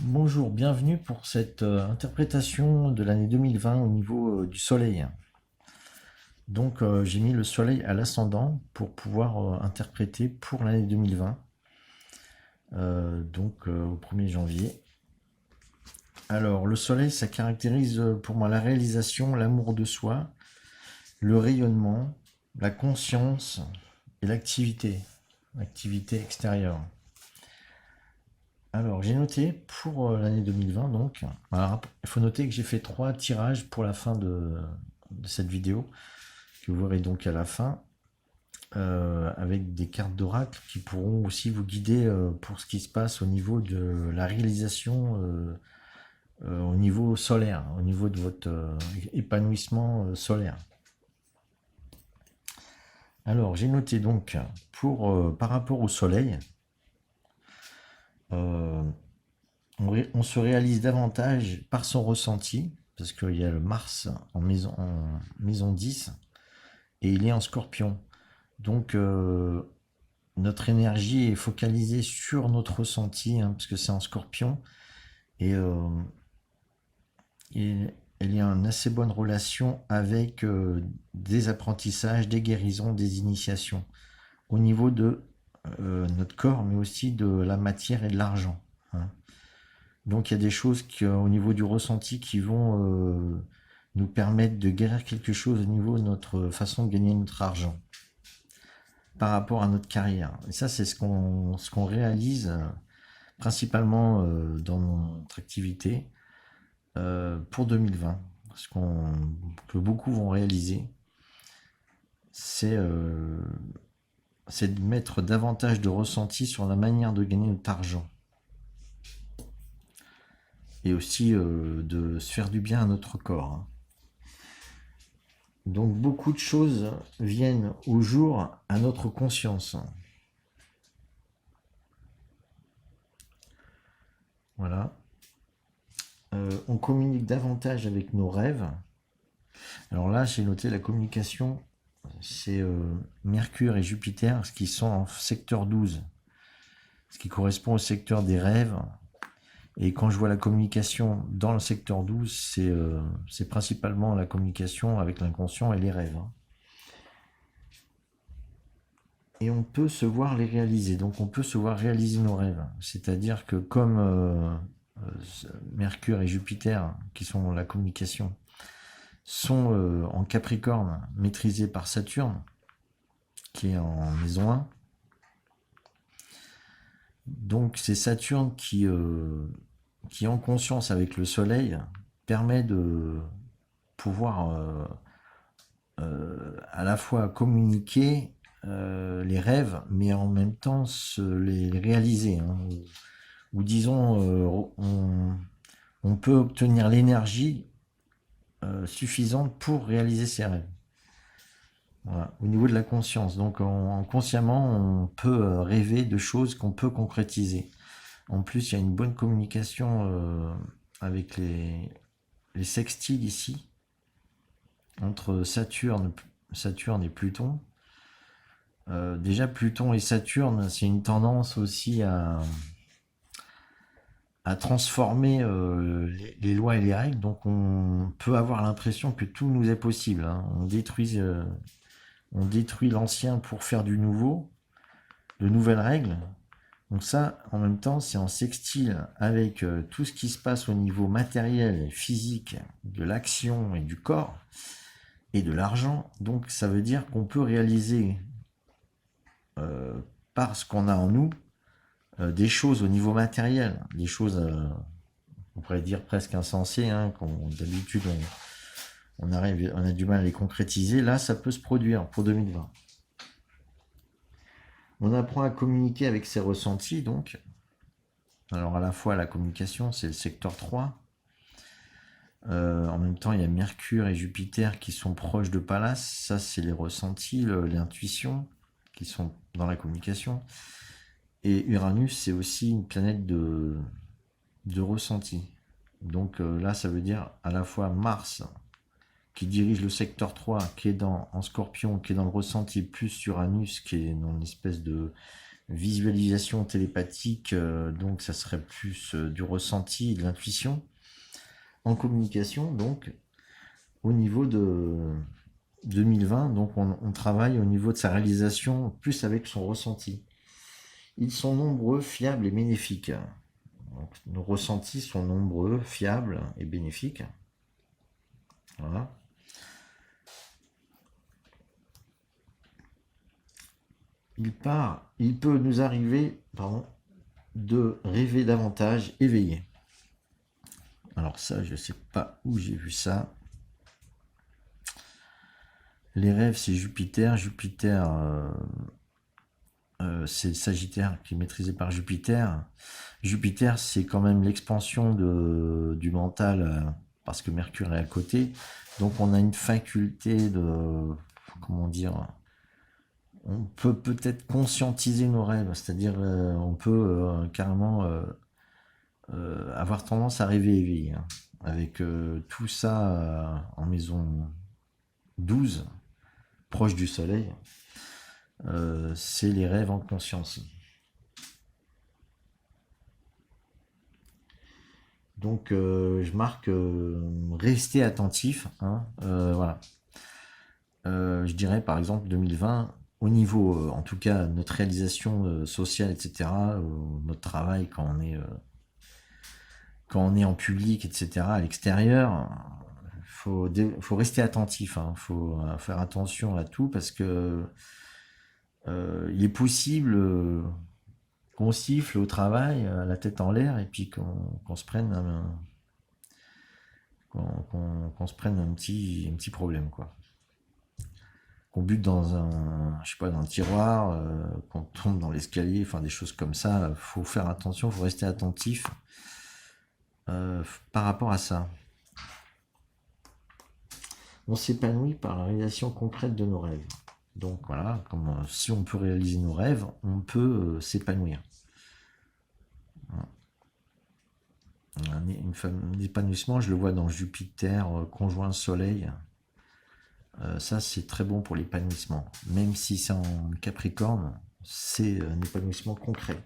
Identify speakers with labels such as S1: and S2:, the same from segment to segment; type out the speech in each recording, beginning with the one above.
S1: Bonjour, bienvenue pour cette interprétation de l'année 2020 au niveau du soleil. Donc j'ai mis le soleil à l'ascendant pour pouvoir interpréter pour l'année 2020, au 1er janvier. Alors le soleil, ça caractérise pour moi la réalisation, l'amour de soi, le rayonnement, la conscience et l'activité extérieure. Alors, j'ai noté pour l'année 2020, donc, alors, il faut noter que j'ai fait 3 tirages pour la fin de cette vidéo, que vous verrez donc à la fin, avec des cartes d'oracle qui pourront aussi vous guider pour ce qui se passe au niveau de la réalisation, au niveau solaire, au niveau de votre épanouissement solaire. Alors, j'ai noté donc, par rapport au soleil, euh, on se réalise davantage par son ressenti, parce qu'il y a le Mars en maison 10, et il est en Scorpion. Donc, notre énergie est focalisée sur notre ressenti, parce que c'est en Scorpion, et, il y a une assez bonne relation avec des apprentissages, des guérisons, des initiations, au niveau de notre corps, mais aussi de la matière et de l'argent. Donc il y a des choses au niveau du ressenti qui vont nous permettre de guérir quelque chose au niveau de notre façon de gagner notre argent par rapport à notre carrière. Et ça, c'est ce qu'on réalise principalement dans notre activité pour 2020. Que beaucoup vont réaliser, c'est de mettre davantage de ressenti sur la manière de gagner notre argent. Et aussi de se faire du bien à notre corps. Donc beaucoup de choses viennent au jour à notre conscience. Voilà. On communique davantage avec nos rêves. Alors là, j'ai noté la communication, c'est Mercure et Jupiter, ce qui sont en secteur 12, ce qui correspond au secteur des rêves. Et quand je vois la communication dans le secteur 12, c'est principalement la communication avec l'inconscient et les rêves. Et on peut se voir les réaliser. Donc on peut se voir réaliser nos rêves. C'est-à-dire que comme Mercure et Jupiter, qui sont la communication, sont en Capricorne, maîtrisés par Saturne, qui est en maison 1. Donc c'est Saturne qui en conscience avec le Soleil, permet de pouvoir à la fois communiquer les rêves, mais en même temps les réaliser. Ou disons, on peut obtenir l'énergie suffisante pour réaliser ses rêves. Voilà, au niveau de la conscience. Donc consciemment, on peut rêver de choses qu'on peut concrétiser. En plus, il y a une bonne communication avec les sextiles ici, entre Saturne et Pluton. Déjà, Pluton et Saturne, c'est une tendance aussi à transformer les lois et les règles. Donc, on peut avoir l'impression que tout nous est possible. On détruit l'ancien pour faire du nouveau, de nouvelles règles. Donc ça, en même temps, c'est en sextile avec tout ce qui se passe au niveau matériel et physique de l'action et du corps et de l'argent. Donc ça veut dire qu'on peut réaliser par ce qu'on a en nous des choses au niveau matériel, des choses, on pourrait dire presque insensées, d'habitude on a du mal à les concrétiser. Là, ça peut se produire pour 2020. On apprend à communiquer avec ses ressentis, donc. Alors à la fois la communication, c'est le secteur 3. En même temps, il y a Mercure et Jupiter qui sont proches de Pallas. Ça, c'est les ressentis, l'intuition, qui sont dans la communication. Et Uranus, c'est aussi une planète de ressenti. Donc là, ça veut dire à la fois Mars, qui dirige le secteur 3, qui est en Scorpion, qui est dans le ressenti, plus Uranus, qui est dans une espèce Visualisation télépathique, donc ça serait plus du ressenti et de l'intuition. En communication, donc, au niveau de 2020, donc on travaille au niveau de sa réalisation plus avec son ressenti. Ils sont nombreux, fiables et bénéfiques. Donc, nos ressentis sont nombreux, fiables et bénéfiques. Voilà. Il peut nous arriver, de rêver davantage éveillé. Alors ça, je sais pas où j'ai vu ça. Les rêves, c'est Jupiter. Jupiter, c'est Sagittaire qui est maîtrisé par Jupiter. Jupiter, c'est quand même l'expansion du mental, parce que Mercure est à côté. Donc on a une faculté de, comment dire, on peut peut-être conscientiser nos rêves, c'est-à-dire on peut carrément avoir tendance à rêver éveillé, hein. Avec tout ça en maison 12, proche du soleil, c'est les rêves en conscience. Donc je marque rester attentif, hein, voilà. Je dirais par exemple 2020, au niveau, en tout cas, notre réalisation sociale, etc., notre travail quand on est en public, etc., à l'extérieur, faut rester attentif, hein, faut faire attention à tout parce que il est possible qu'on siffle au travail, la tête en l'air, et puis qu'on se prenne qu'on se prenne un petit problème, quoi. Qu'on bute dans je sais pas, dans un tiroir, qu'on tombe dans l'escalier, enfin des choses comme ça. Faut faire attention, faut rester attentif par rapport à ça. On s'épanouit par la réalisation concrète de nos rêves. Donc voilà, si on peut réaliser nos rêves, on peut s'épanouir. Un épanouissement, je le vois dans Jupiter, conjoint Soleil. Ça, c'est très bon pour l'épanouissement. Même si c'est en Capricorne, c'est un épanouissement concret.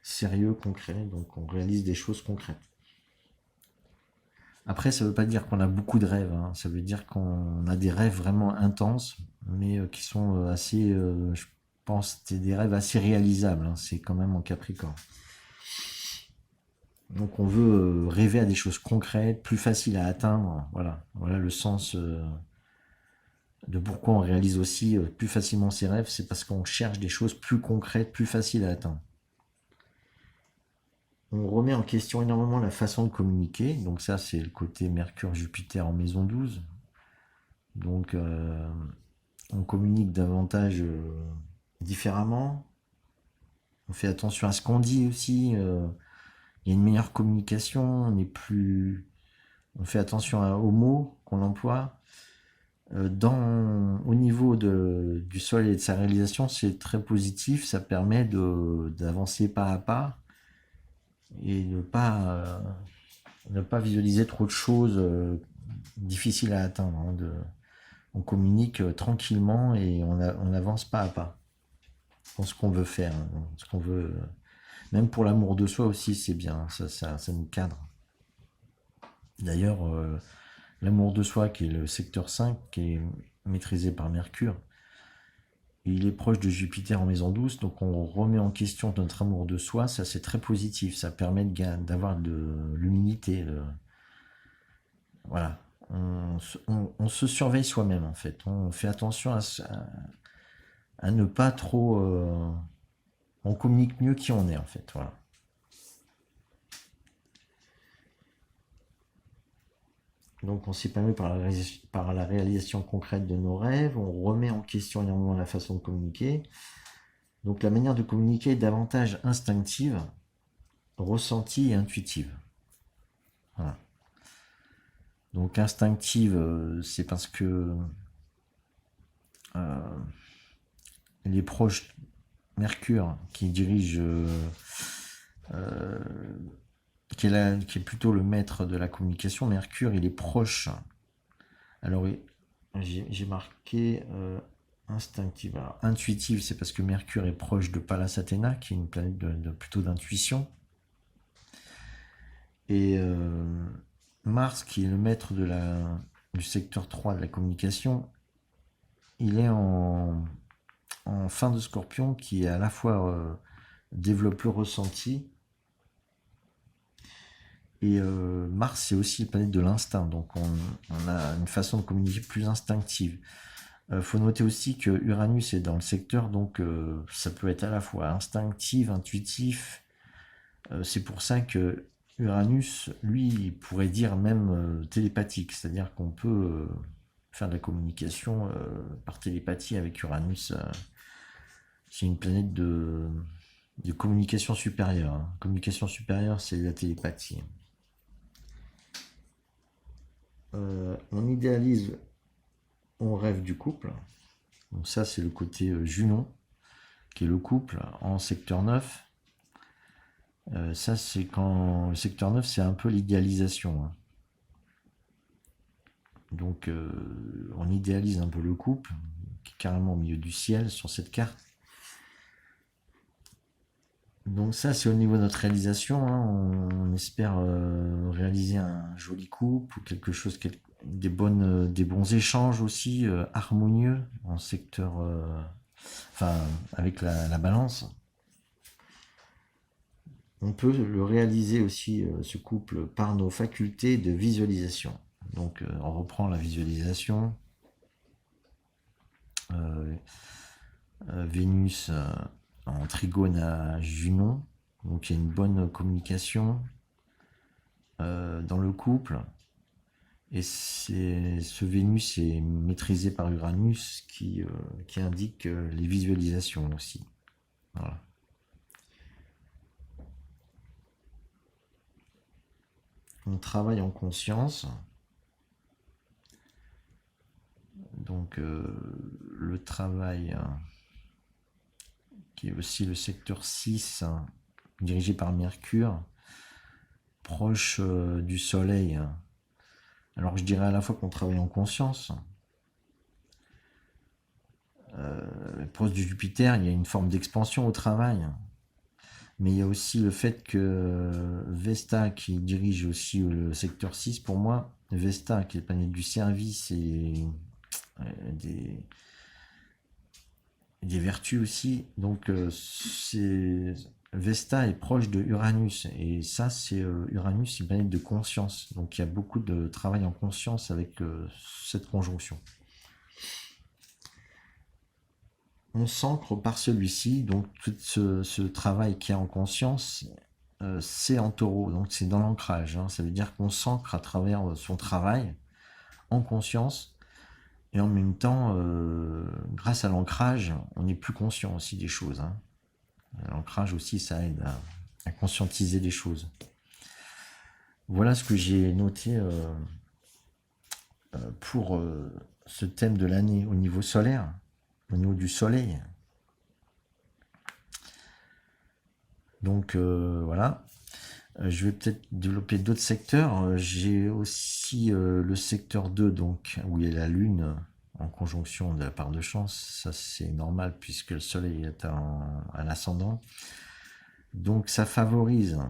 S1: Sérieux, concret, donc on réalise des choses concrètes. Après, ça ne veut pas dire qu'on a beaucoup de rêves, hein. Ça veut dire qu'on a des rêves vraiment intenses, mais qui sont assez, je pense, des rêves assez réalisables, hein. C'est quand même en Capricorne. Donc on veut rêver à des choses concrètes, plus faciles à atteindre. Voilà le sens de pourquoi on réalise aussi plus facilement ses rêves, c'est parce qu'on cherche des choses plus concrètes, plus faciles à atteindre. On remet en question énormément la façon de communiquer. Donc ça, c'est le côté Mercure-Jupiter en maison 12. Donc on communique davantage différemment. On fait attention à ce qu'on dit aussi. Il y a une meilleure communication. On fait attention aux mots qu'on emploie. Au niveau du sol et de sa réalisation, c'est très positif. Ça permet d'avancer pas à pas et ne pas visualiser trop de choses difficiles à atteindre, hein. On communique tranquillement et on avance pas à pas dans ce qu'on veut faire, hein, dans ce qu'on veut. Même pour l'amour de soi aussi, c'est bien, ça nous cadre. D'ailleurs, l'amour de soi, qui est le secteur 5, qui est maîtrisé par Mercure, il est proche de Jupiter en maison 12, donc on remet en question notre amour de soi. Ça, c'est très positif, ça permet d'avoir de l'humilité. Voilà, on se surveille soi-même, en fait. On fait attention à ne pas trop... on communique mieux qui on est, en fait. Voilà. Donc on s'épanouit par la réalisation concrète de nos rêves, on remet en question énormément la façon de communiquer. Donc la manière de communiquer est davantage instinctive, ressentie et intuitive. Voilà. Donc instinctive, c'est parce que les proches Mercure qui dirige, qui est plutôt le maître de la communication, Mercure, il est proche. Alors j'ai marqué Instinctive. Alors, intuitive, c'est parce que Mercure est proche de Pallas Athéna, qui est une planète plutôt d'intuition. Et Mars, qui est le maître du secteur 3 de la communication, il est en fin de Scorpion, qui est à la fois développe le ressenti, et Mars, c'est aussi la planète de l'instinct, donc on a une façon de communiquer plus instinctive. Faut noter aussi que Uranus est dans le secteur, donc ça peut être à la fois instinctif, intuitif. C'est pour ça que Uranus, lui, il pourrait dire même télépathique, c'est-à-dire qu'on peut faire de la communication par télépathie avec Uranus. C'est une planète de communication supérieure, hein. Communication supérieure, c'est la télépathie. On idéalise, on rêve du couple. Donc ça, c'est le côté Junon, qui est le couple en secteur 9. Ça, c'est quand le secteur 9, c'est un peu l'idéalisation, hein. Donc, on idéalise un peu le couple, qui est carrément au milieu du ciel sur cette carte. Donc ça, c'est au niveau de notre réalisation, hein. On espère réaliser un joli couple ou quelque chose, des bons échanges aussi, harmonieux en secteur, enfin, avec la balance. On peut le réaliser aussi, ce couple, par nos facultés de visualisation. Donc, on reprend la visualisation. Vénus en trigone à Junon, donc il y a une bonne communication dans le couple. Et ce Vénus est maîtrisé par Uranus qui indique les visualisations aussi. Voilà. On travaille en conscience. Donc le travail, qui est aussi le secteur 6, hein, dirigé par Mercure, proche du Soleil. Alors je dirais à la fois qu'on travaille en conscience, proche du Jupiter, il y a une forme d'expansion au travail, mais il y a aussi le fait que Vesta, qui dirige aussi le secteur 6, pour moi, Vesta, qui est la planète du service et des vertus aussi, donc Vesta est proche de Uranus, et ça, c'est Uranus, c'est une planète de conscience, donc il y a beaucoup de travail en conscience avec cette conjonction. On s'ancre par celui-ci, donc tout ce travail qui est en conscience, c'est en taureau, donc c'est dans l'ancrage, hein. Ça veut dire qu'on s'ancre à travers son travail en conscience, et en même temps, grâce à l'ancrage, on est plus conscient aussi des choses, hein. L'ancrage aussi, ça aide à conscientiser les choses. Voilà ce que j'ai noté pour ce thème de l'année au niveau solaire, au niveau du soleil. Donc voilà. Je vais peut-être développer d'autres secteurs. J'ai aussi le secteur 2, donc, où il y a la Lune en conjonction de la part de chance. Ça, c'est normal puisque le Soleil est à l'ascendant. Donc, ça favorise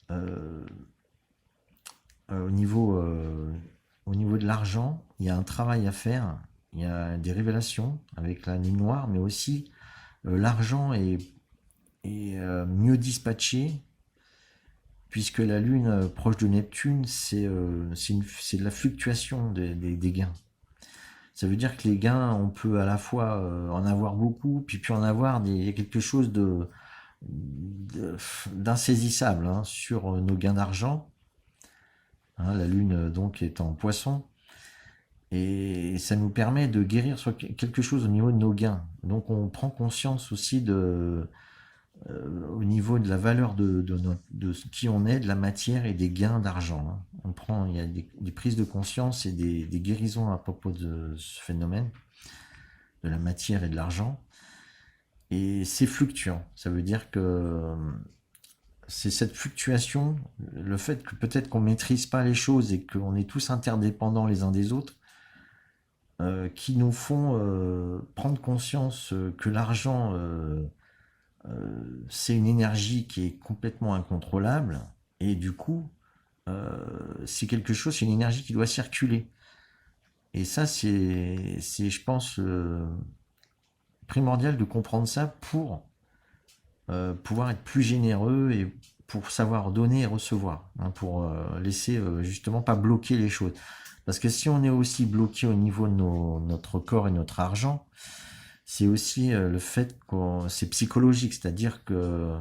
S1: au niveau de l'argent. Il y a un travail à faire. Il y a des révélations avec la Lune noire, mais aussi l'argent est mieux dispatché, puisque la Lune proche de Neptune, c'est de la fluctuation des gains. Ça veut dire que les gains, on peut à la fois en avoir beaucoup, puis en avoir quelque chose d'insaisissable, hein, sur nos gains d'argent. Hein, la Lune donc est en Poisson, et ça nous permet de guérir sur quelque chose au niveau de nos gains. Donc on prend conscience aussi au niveau de la valeur de qui on est, de la matière et des gains d'argent, hein. Il y a des prises de conscience et des guérisons à propos de ce phénomène, de la matière et de l'argent. Et c'est fluctuant. Ça veut dire que c'est cette fluctuation, le fait que peut-être qu'on ne maîtrise pas les choses et qu'on est tous interdépendants les uns des autres, qui nous font prendre conscience que l'argent, c'est une énergie qui est complètement incontrôlable, et du coup, c'est quelque chose, c'est une énergie qui doit circuler. Et ça, je pense, primordial de comprendre ça pour pouvoir être plus généreux et pour savoir donner et recevoir, hein, pour laisser justement pas bloquer les choses. Parce que si on est aussi bloqué au niveau de notre corps et notre argent, c'est aussi le fait que c'est psychologique, c'est-à-dire que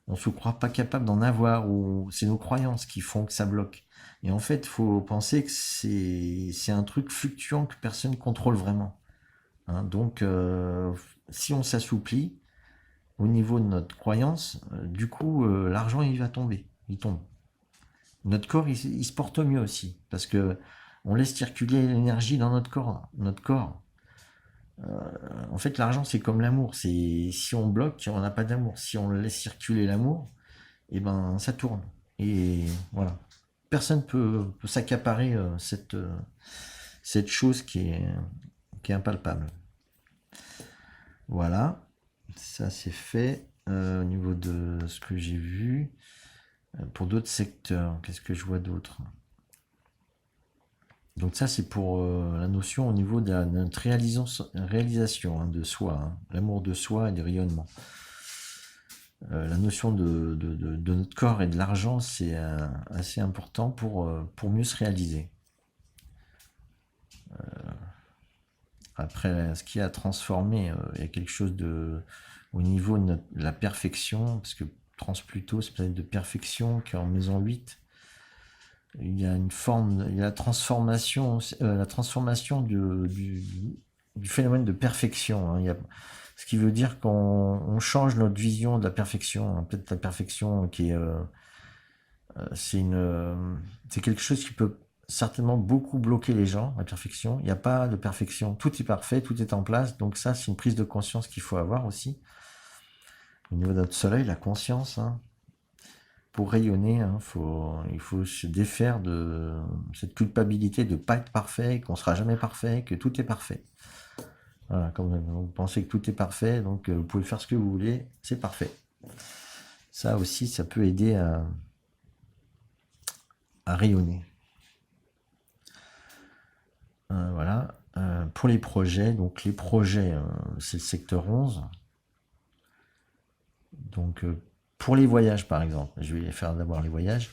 S1: on se croit pas capable d'en avoir, ou c'est nos croyances qui font que ça bloque. Et en fait, il faut penser que c'est un truc fluctuant que personne ne contrôle vraiment, hein. Donc, si on s'assouplit au niveau de notre croyance, du coup, l'argent, il va tomber. Il tombe. Notre corps, il se porte mieux aussi. Parce que on laisse circuler l'énergie dans notre corps. Notre corps. En fait, l'argent, c'est comme l'amour. C'est si on bloque, on n'a pas d'amour. Si on laisse circuler l'amour, et ben, ça tourne. Et voilà. Personne peut s'accaparer cette chose qui est impalpable. Voilà. Ça, c'est fait. Au niveau de ce que j'ai vu. Pour d'autres secteurs, qu'est-ce que je vois d'autre? Donc ça, c'est pour la notion au niveau de notre réalisation, hein, de soi, hein, l'amour de soi et du rayonnement. La notion de notre corps et de l'argent, c'est assez important pour mieux se réaliser. Après, ce qui a transformé, il y a quelque chose au niveau de la perfection, parce que Trans-Pluto, c'est planète de perfection qui est en maison 8. Il y a une forme, il y a la transformation du phénomène de perfection, hein. Ce qui veut dire qu'on change notre vision de la perfection, hein. Peut-être la perfection qui est, c'est quelque chose qui peut certainement beaucoup bloquer les gens, la perfection. Il n'y a pas de perfection, tout est parfait, tout est en place. Donc ça, c'est une prise de conscience qu'il faut avoir aussi. Au niveau de notre soleil, la conscience, hein. Pour rayonner, hein, il faut se défaire de cette culpabilité de ne pas être parfait, qu'on ne sera jamais parfait, que tout est parfait. Voilà, comme vous pensez que tout est parfait, donc vous pouvez faire ce que vous voulez, c'est parfait. Ça aussi, ça peut aider à rayonner. Voilà. Pour les projets, donc les projets, c'est le secteur 11. Donc pour les voyages, par exemple, je vais faire d'abord les voyages.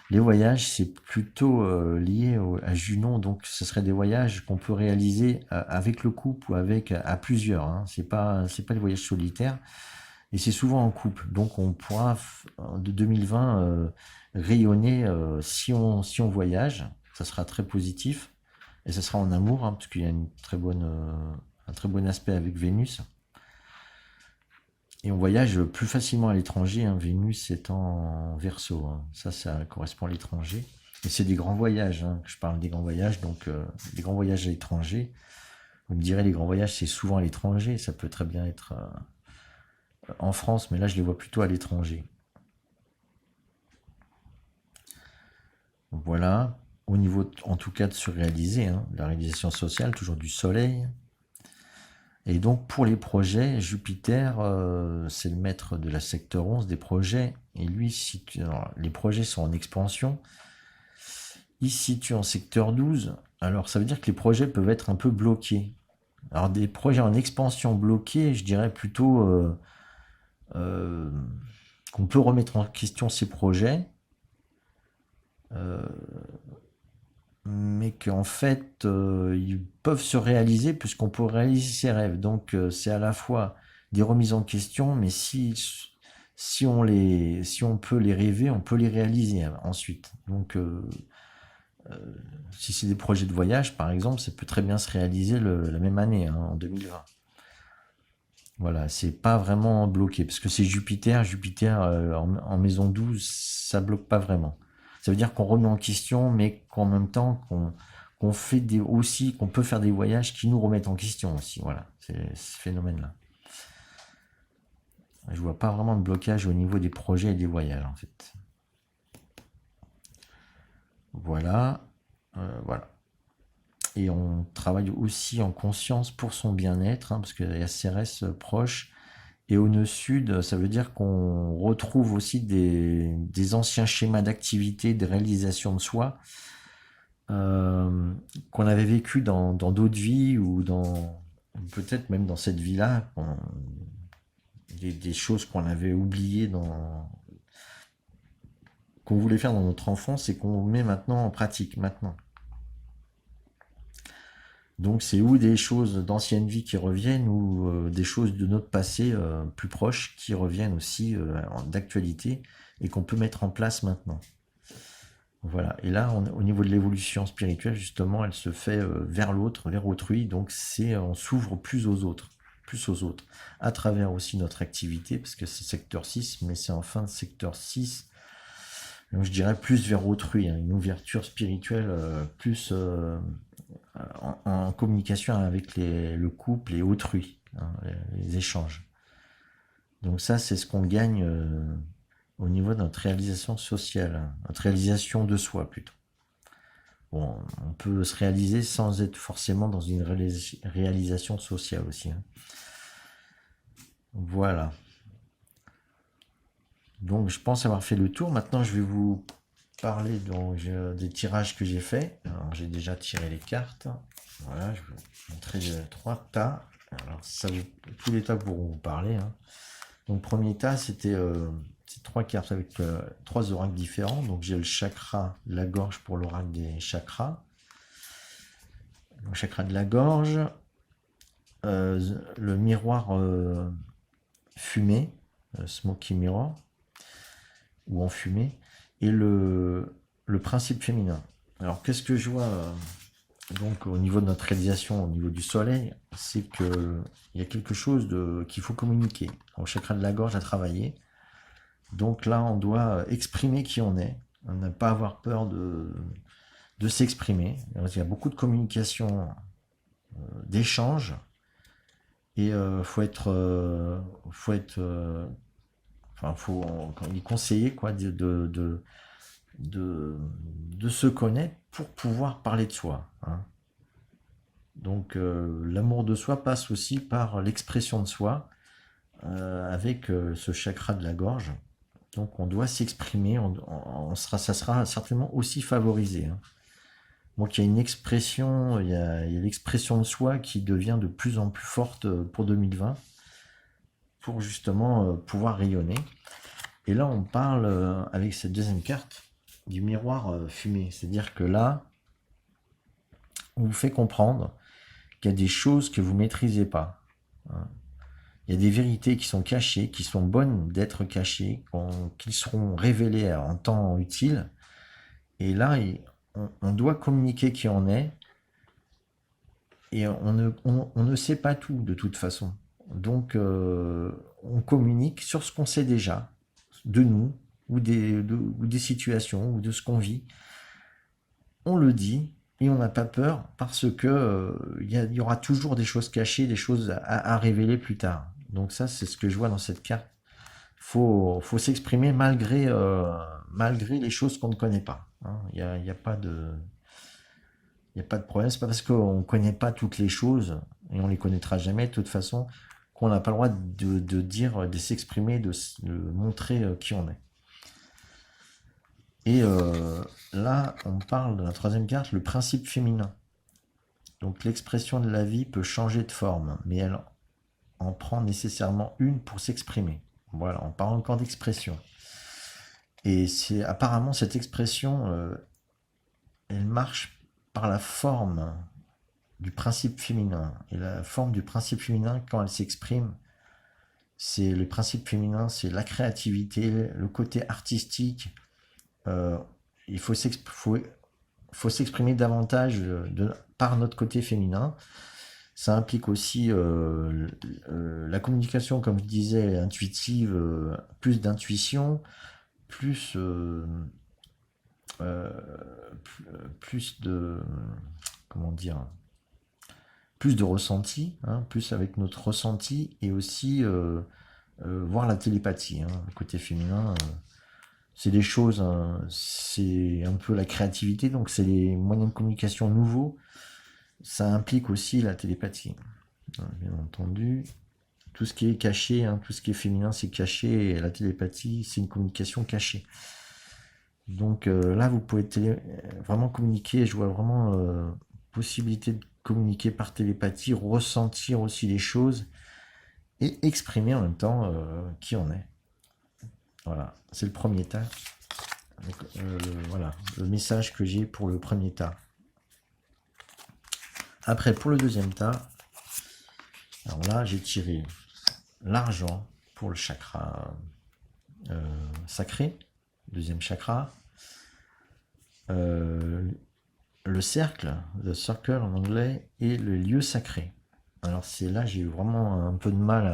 S1: Les voyages, c'est plutôt lié à Junon, donc ce serait des voyages qu'on peut réaliser avec le couple ou avec à plusieurs, hein. C'est pas des voyages solitaires, et c'est souvent en couple. Donc on pourra de 2020 rayonner si on voyage, ça sera très positif, et ça sera en amour, hein, parce qu'il y a un très bon aspect avec Vénus. Et on voyage plus facilement à l'étranger, hein. Vénus étant en Verseau, hein. Ça correspond à l'étranger. Et c'est des grands voyages, hein. Je parle des grands voyages, donc des grands voyages à l'étranger. Vous me direz, les grands voyages, c'est souvent à l'étranger. Ça peut très bien être en France, mais là, je les vois plutôt à l'étranger. Voilà. Au niveau, en tout cas, de se réaliser, hein, la réalisation sociale, toujours du soleil. Et donc pour les projets, Jupiter, c'est le maître de la secteur 11 des projets. Et lui, alors, les projets sont en expansion. Il se situe en secteur 12. Alors ça veut dire que les projets peuvent être un peu bloqués. Alors des projets en expansion bloqués, je dirais plutôt euh, qu'on peut remettre en question ces projets. Mais qu'en fait, ils peuvent se réaliser puisqu'on peut réaliser ses rêves. Donc, c'est à la fois des remises en question, mais si on peut les rêver, on peut les réaliser ensuite. Donc, si c'est des projets de voyage, par exemple, ça peut très bien se réaliser la même année, hein, en 2020. Voilà, c'est pas vraiment bloqué, parce que c'est Jupiter. Jupiter en maison 12, ça bloque pas vraiment. Ça veut dire qu'on remet en question, mais qu'en même temps, qu'on fait qu'on peut faire des voyages qui nous remettent en question aussi. Voilà, c'est ce phénomène-là. Je vois pas vraiment de blocage au niveau des projets et des voyages, en fait. Voilà, voilà. et on travaille aussi en conscience pour son bien-être, hein, parce qu'il y a CRS proche. Et au nœud sud, ça veut dire qu'on retrouve aussi des anciens schémas d'activité, de réalisation de soi, euh, qu'on avait vécu dans d'autres vies ou peut-être même dans cette vie-là, des choses qu'on avait oubliées qu'on voulait faire dans notre enfance et qu'on met maintenant en pratique maintenant. Donc c'est ou des choses d'ancienne vie qui reviennent ou des choses de notre passé plus proches qui reviennent aussi d'actualité et qu'on peut mettre en place maintenant. Voilà. Et là, au niveau de l'évolution spirituelle, justement, elle se fait vers l'autre, vers autrui. Donc on s'ouvre plus aux autres, à travers aussi notre activité, parce que c'est secteur 6, mais c'est en fin de secteur 6. Donc je dirais plus vers autrui, hein, une ouverture spirituelle plus en communication avec le couple et autrui, hein, les échanges. Donc ça, c'est ce qu'on gagne au niveau de notre réalisation sociale, hein, notre réalisation de soi plutôt. Bon, on peut se réaliser sans être forcément dans une réalisation sociale aussi, hein. Voilà. Donc je pense avoir fait le tour. Maintenant, je vais vous parler donc, des tirages que j'ai faits. Alors j'ai déjà tiré les cartes. Voilà, je vais vous montrer 3 tas. Alors ça, tous les tas pourront vous parler, hein. Donc premier tas, c'était ces 3 cartes avec 3 oracles différents. Donc j'ai le chakra, la gorge pour l'oracle des chakras. Le chakra de la gorge, le miroir fumé, smoky mirror, ou en fumée, et le principe féminin. Alors qu'est-ce que je vois donc au niveau de notre réalisation, au niveau du soleil, c'est que il y a quelque chose qu'il faut communiquer. Au chakra de la gorge à travailler. Donc là, on doit exprimer qui on est. On n'a pas à avoir peur de s'exprimer. Il y a beaucoup de communication, d'échange, et il est conseillé quoi de se connaître pour pouvoir parler de soi, hein. Donc l'amour de soi passe aussi par l'expression de soi avec ce chakra de la gorge. Donc on doit s'exprimer, ça sera certainement aussi favorisé, hein. Donc il y a une expression, il y a l'expression de soi qui devient de plus en plus forte pour 2020 pour justement pouvoir rayonner. Et là on parle avec cette deuxième carte du miroir fumé, c'est-à-dire que là on vous fait comprendre qu'il y a des choses que vous ne maîtrisez pas, hein. Il y a des vérités qui sont cachées, qui sont bonnes d'être cachées, qui seront révélées en temps utile. Et là, on doit communiquer qui on est. Et on ne sait pas tout de toute façon. Donc, on communique sur ce qu'on sait déjà, de nous, ou des situations, ou de ce qu'on vit. On le dit, et on n'a pas peur, parce que il y aura toujours des choses cachées, des choses à révéler plus tard. Donc ça, c'est ce que je vois dans cette carte. Faut s'exprimer malgré les choses qu'on ne connaît pas, hein. Il y a pas de problème. C'est pas parce qu'on ne connaît pas toutes les choses, et on les connaîtra jamais de toute façon, qu'on n'a pas le droit de dire, de s'exprimer, de montrer qui on est. Et là, on parle de la troisième carte, le principe féminin. Donc l'expression de la vie peut changer de forme, mais elle en prend nécessairement une pour s'exprimer. Voilà, on parle encore d'expression. Et c'est apparemment cette expression, elle marche par la forme du principe féminin. Et la forme du principe féminin, quand elle s'exprime, c'est le principe féminin, c'est la créativité, le côté artistique. Il faut s'exprimer davantage par notre côté féminin. Ça implique aussi la communication, comme je disais, intuitive, plus d'intuition, plus plus de comment dire, plus de ressenti, hein, plus avec notre ressenti, et aussi voir la télépathie, hein, le côté féminin. C'est des choses, hein, c'est un peu la créativité, donc c'est des moyens de communication nouveaux ça implique aussi la télépathie. Bien entendu, tout ce qui est caché, hein, tout ce qui est féminin, c'est caché, et la télépathie, c'est une communication cachée. Donc là, vous pouvez vraiment communiquer, je vois vraiment possibilité de communiquer par télépathie, ressentir aussi les choses, et exprimer en même temps qui on est. Voilà, c'est le premier tas. Donc, voilà, le message que j'ai pour le premier tas. Après, pour le deuxième tas, alors là, j'ai tiré l'argent pour le chakra sacré, deuxième chakra. Le cercle, the circle en anglais, et le lieu sacré. Alors c'est là, j'ai eu vraiment un peu de mal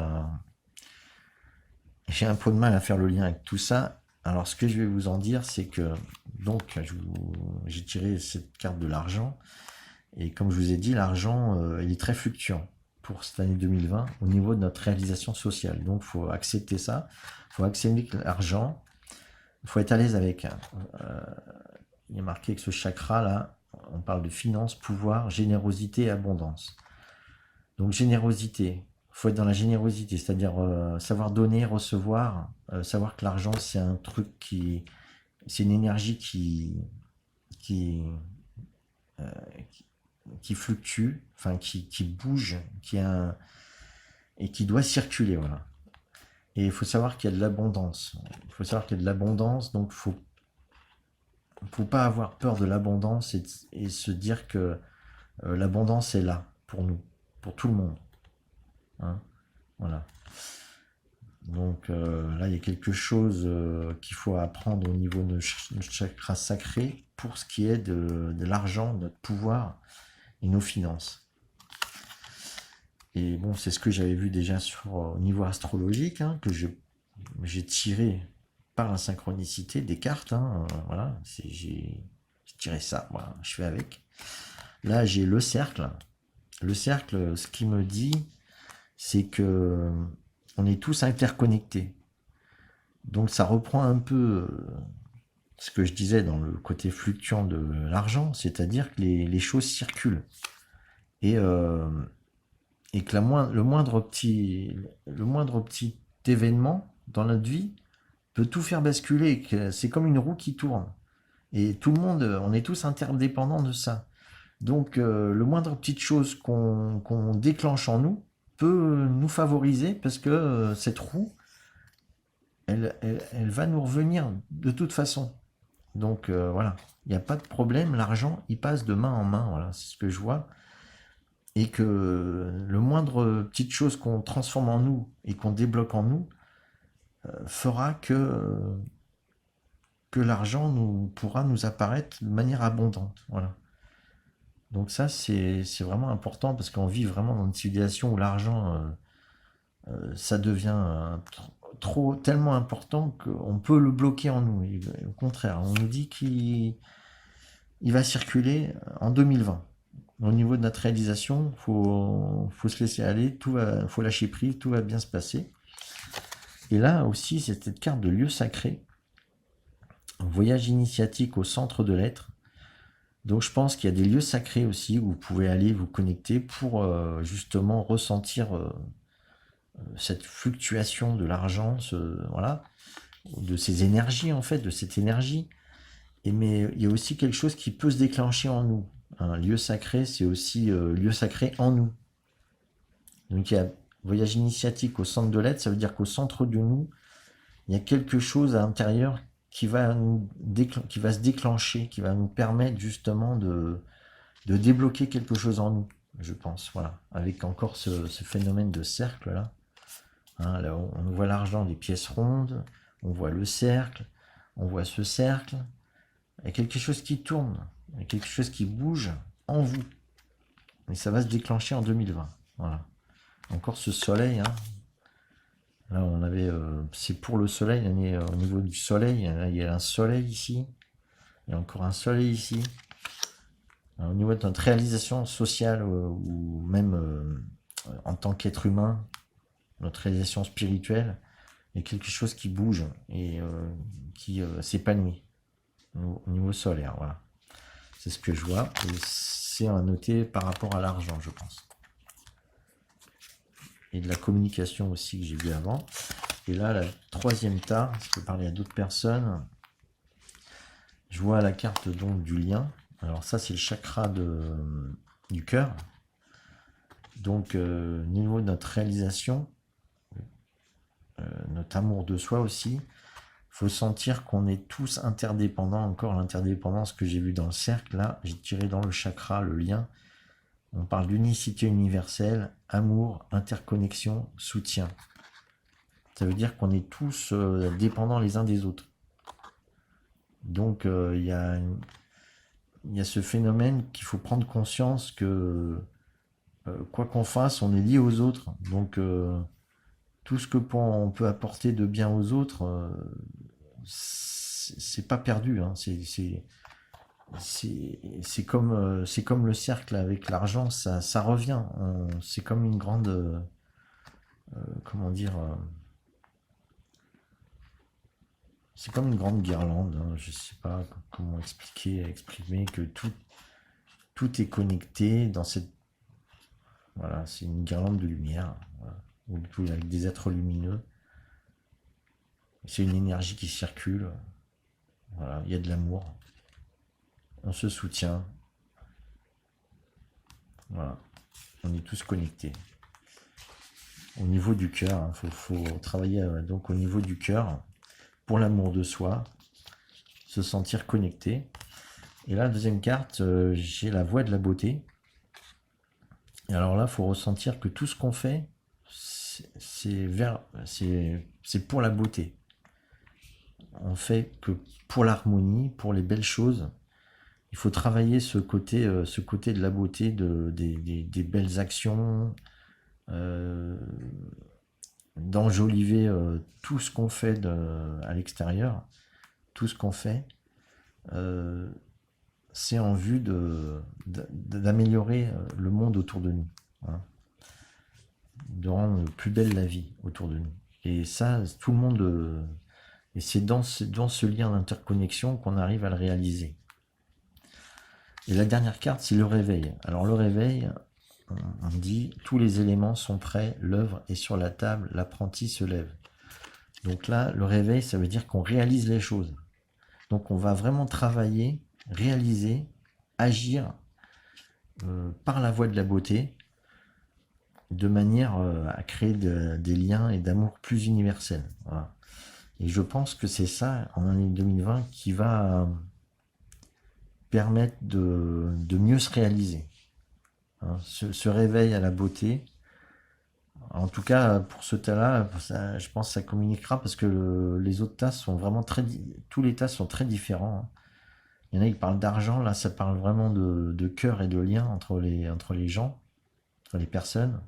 S1: à faire le lien avec tout ça. Alors ce que je vais vous en dire, c'est que donc j'ai tiré cette carte de l'argent, et comme je vous ai dit, l'argent il est très fluctuant pour cette année 2020 au niveau de notre réalisation sociale. Donc il faut accepter ça, il faut accepter que l'argent, il faut être à l'aise avec. Il est marqué que ce chakra là, on parle de finance, pouvoir, générosité et abondance. Donc générosité, il faut être dans la générosité, c'est-à-dire savoir donner, recevoir, savoir que l'argent c'est un truc c'est une énergie qui, euh, qui fluctue, enfin qui bouge, et qui doit circuler, voilà. Et il faut savoir qu'il y a de l'abondance. Il faut savoir qu'il y a de l'abondance, donc faut pas avoir peur de l'abondance et se dire que l'abondance est là pour nous, pour tout le monde. Hein, voilà. Donc là, il y a quelque chose qu'il faut apprendre au niveau de notre chakra sacré pour ce qui est de l'argent, notre pouvoir et nos finances. Et bon, c'est ce que j'avais vu déjà au niveau astrologique, hein, que j'ai tiré par la synchronicité des cartes. Hein, voilà, j'ai tiré ça, voilà, je fais avec. Là, j'ai le cercle. Le cercle, ce qui me dit, c'est que on est tous interconnectés. Donc ça reprend un peu ce que je disais dans le côté fluctuant de l'argent, c'est-à-dire que les choses circulent. Et, et que le moindre petit événement dans notre vie peut tout faire basculer. C'est comme une roue qui tourne. Et tout le monde, on est tous interdépendants de ça. Donc le moindre petite chose qu'on déclenche en nous peut nous favoriser parce que cette roue, elle va nous revenir de toute façon. Donc voilà, il n'y a pas de problème, l'argent il passe de main en main, voilà, c'est ce que je vois. Et que le moindre petite chose qu'on transforme en nous et qu'on débloque en nous fera que l'argent pourra nous apparaître de manière abondante. Voilà. Donc ça, c'est vraiment important parce qu'on vit vraiment dans une civilisation où l'argent, ça devient tellement important qu'on peut le bloquer en nous. Et au contraire, on nous dit qu'il va circuler en 2020. Au niveau de notre réalisation, faut se laisser aller, faut lâcher prise, tout va bien se passer. Et là aussi, c'est cette carte de lieu sacré, voyage initiatique au centre de l'être. Donc je pense qu'il y a des lieux sacrés aussi où vous pouvez aller vous connecter pour justement ressentir cette fluctuation de l'argent, voilà, de ces énergies en fait, de cette énergie. Mais il y a aussi quelque chose qui peut se déclencher en nous. Un lieu sacré, c'est aussi lieu sacré en nous. Donc il y a voyage initiatique au centre de l'être, ça veut dire qu'au centre de nous, il y a quelque chose à l'intérieur qui va se déclencher, qui va nous permettre justement de débloquer quelque chose en nous, je pense. Voilà, avec encore ce phénomène de cercle là. Hein, là on voit l'argent des pièces rondes, on voit le cercle, on voit ce cercle. Il y a quelque chose qui tourne, il y a quelque chose qui bouge en vous. Et ça va se déclencher en 2020. Voilà. Encore ce soleil, hein. Là, on avait, c'est pour le soleil, au niveau du soleil, là, il y a un soleil ici, il y a encore un soleil ici. Alors, au niveau de notre réalisation sociale, ou même en tant qu'être humain, notre réalisation spirituelle, il y a quelque chose qui bouge et qui s'épanouit au niveau solaire, voilà. C'est ce que je vois. Et c'est à noter par rapport à l'argent, je pense. Et de la communication aussi que j'ai vu avant. Et là, la troisième tare, je peux parler à d'autres personnes. Je vois la carte donc du lien. Alors ça, c'est le chakra du cœur. Donc, niveau de notre réalisation, notre amour de soi aussi, il faut sentir qu'on est tous interdépendants. Encore l'interdépendance que j'ai vue dans le cercle, là, j'ai tiré dans le chakra, le lien. On parle d'unicité universelle, amour, interconnexion, soutien. Ça veut dire qu'on est tous dépendants les uns des autres. Donc, il y a ce phénomène qu'il faut prendre conscience que quoi qu'on fasse, on est lié aux autres. Donc, tout ce que on peut apporter de bien aux autres, c'est pas perdu. Hein. C'est comme le cercle avec l'argent, ça revient. C'est comme une grande, comment dire, c'est comme une grande guirlande. Hein. Je sais pas comment exprimer que tout est connecté dans cette, voilà, c'est une guirlande de lumière, voilà, avec des êtres lumineux. C'est une énergie qui circule. Voilà, il y a de l'amour. On se soutient. Voilà, on est tous connectés. Au niveau du cœur, il faut travailler donc au niveau du cœur pour l'amour de soi, se sentir connecté. Et là, deuxième carte, j'ai la voie de la beauté. Et alors là, il faut ressentir que tout ce qu'on fait, c'est pour la beauté. On fait que pour l'harmonie, pour les belles choses. Il faut travailler ce côté de la beauté, des belles actions, d'enjoliver tout ce qu'on fait à l'extérieur, tout ce qu'on fait, c'est en vue d'améliorer le monde autour de nous, hein, de rendre plus belle la vie autour de nous. Et ça, tout le monde, et c'est dans ce lien d'interconnexion qu'on arrive à le réaliser. Et la dernière carte, c'est le réveil. Alors le réveil, on dit, tous les éléments sont prêts, l'œuvre est sur la table, l'apprenti se lève. Donc là, le réveil, ça veut dire qu'on réalise les choses. Donc on va vraiment travailler, réaliser, agir par la voie de la beauté, de manière à créer des liens et d'amour plus universels. Voilà. Et je pense que c'est ça, en année 2020, qui va permettre de mieux se réaliser. Hein, ce réveil à la beauté, en tout cas pour ce tas-là, je pense que ça communiquera parce que les autres tas sont vraiment tous les tas sont très différents. Hein. Il y en a qui parlent d'argent, là ça parle vraiment de cœur et de lien entre les gens, entre les personnes.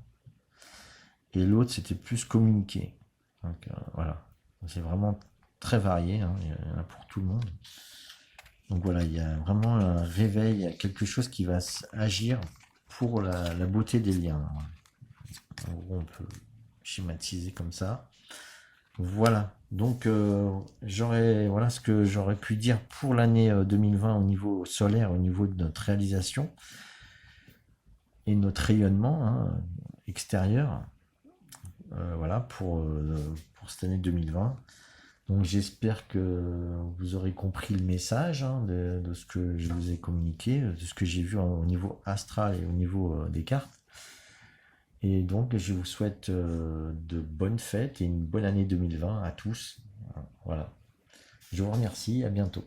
S1: Et l'autre c'était plus communiquer. Donc voilà, c'est vraiment très varié, hein. Il y en a pour tout le monde. Donc voilà, il y a vraiment un réveil, il y a quelque chose qui va agir pour la beauté des liens. En gros, on peut schématiser comme ça. Voilà, donc voilà ce que j'aurais pu dire pour l'année 2020 au niveau solaire, au niveau de notre réalisation et notre rayonnement, hein, extérieur. Voilà pour cette année 2020. Donc j'espère que vous aurez compris le message, hein, de ce que je vous ai communiqué, de ce que j'ai vu au niveau astral et au niveau des cartes. Et donc je vous souhaite de bonnes fêtes et une bonne année 2020 à tous. Voilà. Je vous remercie, à bientôt.